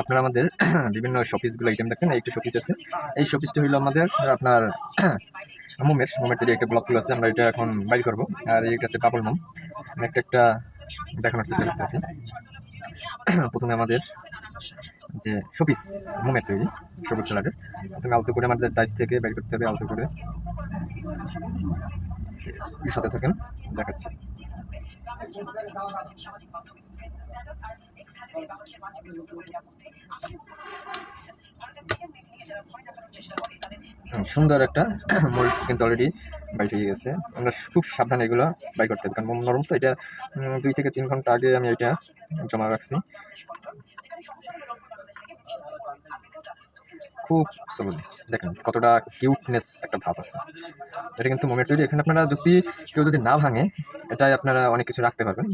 আপনারা আমাদের বিভিন্ন শোপিসগুলো আইটেম দেখছেন, একটা শোপিস আছে। এই শোপিসটা হইলো আমাদের আপনার মোমের তৈরি একটা গোলাপ ফুল আছে, আমরা এটা এখন বাইর করবো। আর এইটা আছে বাবল মোম, আমি একটা একটা দেখানোর চেষ্টা করতেছি। প্রথমে আমাদের যে শোপিস মোমের তৈরি সবুজ কালারের, প্রথমে আলতো করে আমাদের ডাইস থেকে বাইর করতে হবে, আলতো করে। সাথে থাকেন, দেখাচ্ছি। সুন্দর একটা মোল্ড কিন্তু অলরেডি বাইট হয়ে গেছে। আমরা খুব সাবধানে এগুলো বাই করতে হবে, কারণ মোম নরম তো। এটা 2 থেকে 3 ঘন্টা আগে আমি এটা জমা রাখছি। খুব স্লোলি দেখেন কতটা কিউটনেস একটা ভাব আছে। এটা কিন্তু মোমের তৈরি। এখানে আপনারা যদি কেউ যদি না ভাঙে, এটাই আপনারা অনেক কিছু রাখতে পারবেন।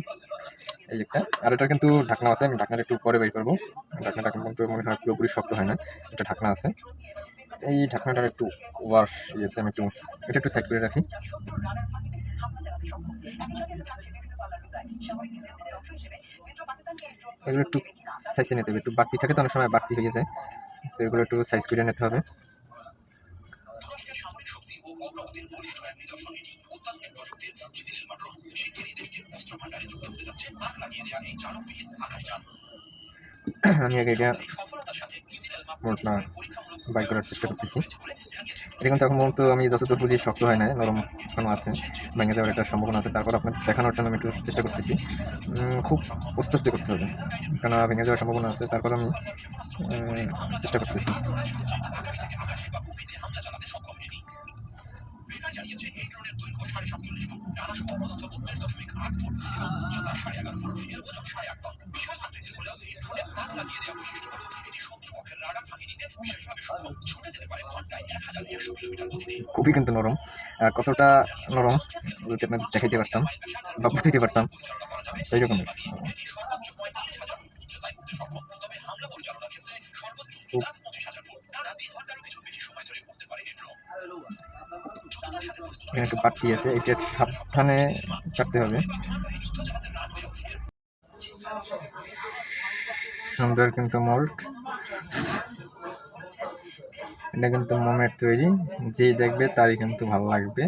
এই একটা, আর এটা কিন্তু ঢাকনা আছে, আমি ঢাকনাটা একটু পরে বের করবো। ঢাকনাটা কিন্তু মনে হয় পুরোপুরি শক্ত হয় না, এটা ঢাকনা আছে। এই ঢাকনাটার একটু ওভার ইয়েছে, আমি এটা একটু সাইড করে রাখি। এগুলো একটু সাইজে নিতে হবে, একটু বাড়তি থাকে তো অনেক সময়, বাড়তি হয়ে যায়, তো এগুলো একটু সাইজ করে নিতে হবে। আমি আগে এটা মোটটা বাই করার চেষ্টা করতেছি। এটা কিন্তু এখন তো আমি যতদূর বুঝি শক্ত হয় না, নরম এখনো আছে, ভেঙে যাওয়ার একটা সম্ভাবনা আছে। তারপর আপনাদের দেখানোর জন্য আমি একটু চেষ্টা করতেছি। খুব আস্তে আস্তে করতে হবে, কেন ভেঙে যাওয়ার সম্ভাবনা আছে। তারপর আমি চেষ্টা করতেছি। খুবই কিন্তু নরম, কতটা নরম যদি আপনার দেখাইতে পারতাম বা বুঝতে পারতাম, সেই রকমের। এখানে একটু বাড়তি আছে, এটা সাবধানে কাটতে হবে। সুন্দর কিন্তু মোল্ড, এটা কিন্তু মোমের তৈরি, যেই দেখবে তারই কিন্তু ভালো লাগবে।